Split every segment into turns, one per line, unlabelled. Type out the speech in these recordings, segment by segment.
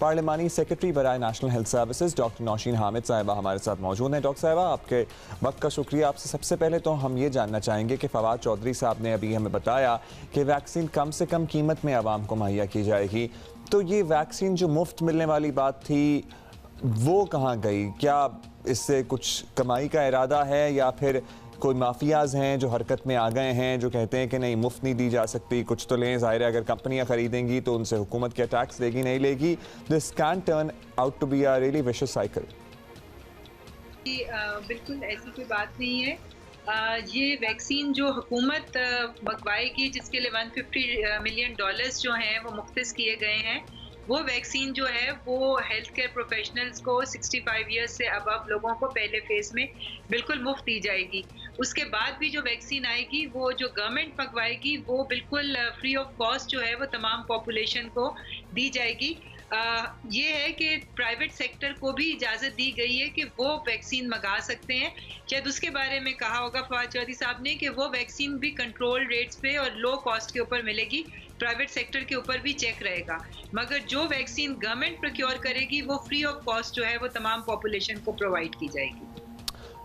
पार्लिमानी secretary बराए national health services doctor Nausheen Hamid साहिबा हमारे साथ मौजूद हैं। डॉक्टर साहिबा, आपके वक्त का शुक्रिया। आपसे सबसे पहले तो हम ये जानना चाहेंगे कि फवाद चौधरी साहब ने अभी हमें बताया कि वैक्सीन कम से कम कीमत में आवाम को मुहैया की जाएगी, तो ये वैक्सीन जो मुफ्त मिलने वाली बात थी वो कहाँ गई? क्या इससे कुछ कमाई का इरादा है या फिर कोई माफियाज हैं जो हरकत में आ गए हैं जो कहते हैं कि नहीं मुफ्त नहीं दी जा सकती, कुछ तो लें। ज़ाहिर है अगर कंपनियां खरीदेंगी तो उनसे हुकूमत क्या टैक्स लेगी, नहीं लेगी। This can turn out to be a really vicious cycle.
बिल्कुल ऐसी कोई बात नहीं है। ये वैक्सीन जो हुकूमत मंगवाएगी, जिसके लिए $150 मिलियन जो हैं वो मुख्तस किए गए हैं, वो वैक्सीन जो है वो हेल्थ केयर प्रोफेशनल्स को 65 ईयर्स से अबव लोगों को पहले फेज में बिल्कुल मुफ्त दी जाएगी। उसके बाद भी जो वैक्सीन आएगी वो जो गवर्नमेंट मंगवाएगी वो बिल्कुल फ्री ऑफ कॉस्ट जो है वो तमाम पॉपुलेशन को दी जाएगी। ये है कि प्राइवेट सेक्टर को भी इजाज़त दी गई है कि वो वैक्सीन मंगा सकते हैं। शायद उसके बारे में कहा होगा फवाद चौधरी साहब ने कि वो वैक्सीन भी कंट्रोल रेट्स पे और लो कॉस्ट के ऊपर मिलेगी, प्राइवेट सेक्टर के ऊपर भी चेक रहेगा। मगर जो वैक्सीन गवर्नमेंट प्रोक्योर करेगी वो फ्री ऑफ कॉस्ट जो है वो तमाम पॉपुलेशन को प्रोवाइड की जाएगी।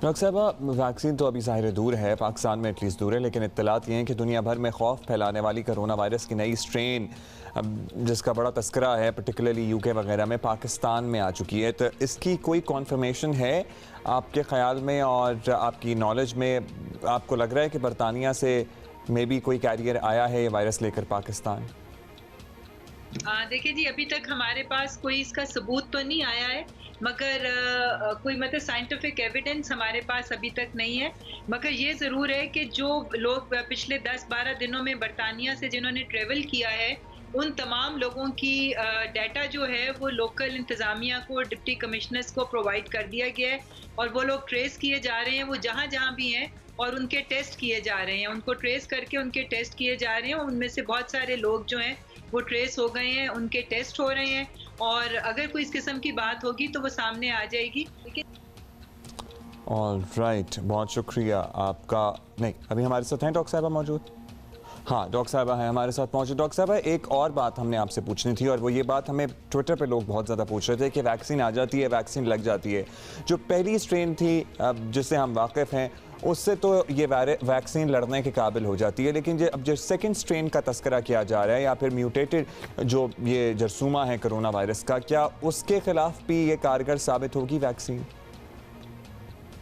डॉक्टर साहबा, वैक्सीन तो अभी ज़ाहिर दूर है, पाकिस्तान में एटलीस्ट दूर है, लेकिन इत्तलात ये हैं कि दुनिया भर में खौफ फैलाने वाली कोरोना वायरस की नई स्ट्रेन जिसका बड़ा तस्करा है पर्टिकुलरली यूके वगैरह में, पाकिस्तान में आ चुकी है। तो इसकी कोई कॉन्फर्मेशन है आपके ख़्याल में और आपकी नॉलेज में? आपको लग रहा है कि बरतानिया से मे बी कोई कैरियर आया है ये वायरस लेकर पाकिस्तान?
देखिए जी, अभी तक हमारे पास कोई इसका सबूत तो नहीं आया है, मगर कोई मतलब साइंटिफिक एविडेंस हमारे पास अभी तक नहीं है। मगर ये ज़रूर है कि जो लोग पिछले 10-12 दिनों में बरतानिया से जिन्होंने ट्रेवल किया है, उन तमाम लोगों की डाटा जो है वो लोकल इंतज़ामिया को, डिप्टी कमिश्नर्स को प्रोवाइड कर दिया गया है और वो लोग ट्रेस किए जा रहे हैं, वो जहाँ जहाँ भी हैं, और उनके टेस्ट किए जा रहे हैं। उनको ट्रेस करके उनके टेस्ट किए जा रहे हैं। उनमें से बहुत सारे लोग जो हैं वो ट्रेस हो गए हैं, उनके टेस्ट हो रहे हैं और अगर कोई इस किस्म की बात होगी तो वो सामने आ जाएगी। लेकिन
ऑल राइट, बहुत शुक्रिया आपका। नहीं, अभी हमारे साथ हैं डॉक्टर साहबा मौजूद? हाँ, डॉक्टर साहबा हैं हमारे साथ मौजूद। डॉक्टर साहबा, एक और बात हमने आपसे पूछनी थी और वो ये बात हमें ट्विटर पे लोग बहुत ज़्यादा पूछ रहे थे कि वैक्सीन आ जाती है, वैक्सीन लग जाती है। जो पहली स्ट्रेन थी जिससे हम वाकिफ़ हैं उससे तो ये वैक्सीन लड़ने के काबिल हो जाती है, लेकिन अब जो सेकंड स्ट्रेन का तस्करा किया जा रहा है या फिर म्यूटेटेड जो ये जरसूमा है कोरोना वायरस का, क्या उसके खिलाफ भी ये कारगर साबित होगी वैक्सीन?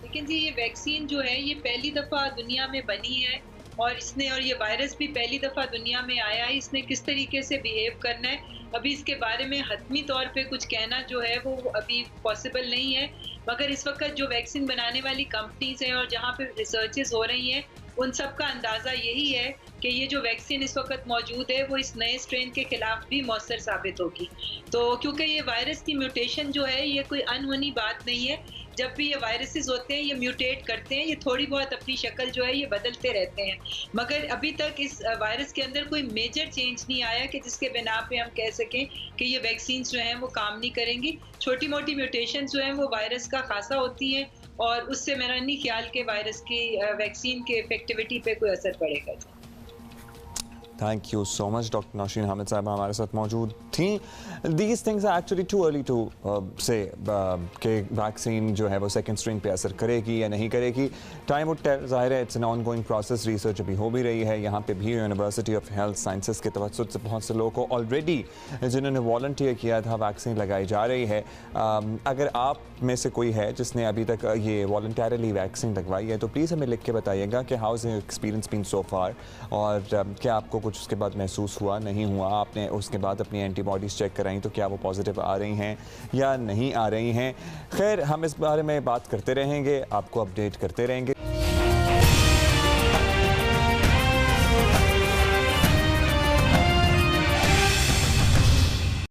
लेकिन जी, ये वैक्सीन जो है ये पहली दफ़ा दुनिया में बनी है और ये वायरस भी पहली दफ़ा दुनिया में आया है। इसने किस तरीके से बिहेव करना है अभी इसके बारे में हतमी तौर पे कुछ कहना जो है वो अभी पॉसिबल नहीं है। मगर इस वक्त जो वैक्सीन बनाने वाली कंपनीज हैं और जहाँ पे रिसर्चेस हो रही हैं, उन सब का अंदाज़ा यही है कि ये जो वैक्सीन इस वक्त मौजूद है वो इस नए स्ट्रेन के खिलाफ भी मौसर साबित होगी। तो क्योंकि ये वायरस की म्यूटेशन जो है ये कोई अनहोनी बात नहीं है। जब भी ये वायरसेस होते हैं ये म्यूटेट करते हैं, ये थोड़ी बहुत अपनी शक्ल जो है ये बदलते रहते हैं। मगर अभी तक इस वायरस के अंदर कोई मेजर चेंज नहीं आया कि जिसके बिना पे हम कह सकें कि ये वैक्सीन जो हैं वो काम नहीं करेंगी। छोटी मोटी म्यूटेशन जो हैं वो वायरस का खासा होती हैं और उससे मेरा नहीं ख्याल के वायरस की वैक्सीन के इफेक्टिविटी पे कोई असर पड़ेगा।
Thank you so much. Doctor Nausheen Hamid साहब हमारे साथ मौजूद थी। These things are actually too early to say कि वैक्सीन जो है वो सेकंड स्ट्रेन पे असर करेगी या नहीं करेगी। Time would tell. ज़ाहिर है it's an ongoing process, research अभी हो भी रही है। यहाँ पे भी यूनिवर्सिटी ऑफ हेल्थ साइंसेस के तवज्जुद से बहुत से लोगों को ऑलरेडी जिन्होंने वॉलंटियर किया था वैक्सीन लगाई जा रही है। अगर आप में से कोई है जिसने अभी तक ये वॉलंटरली वैक्सीन लगवाई है तो प्लीज़ हमें लिख के बताइएगा कि how is your experience been so far, और क्या आपको कुछ उसके बाद महसूस हुआ, नहीं हुआ, आपने उसके बाद अपनी एंटीबॉडीज़ चेक कराई तो क्या वो पॉजिटिव आ रही हैं या नहीं आ रही हैं। खैर, हम इस बारे में बात करते रहेंगे, आपको अपडेट करते रहेंगे।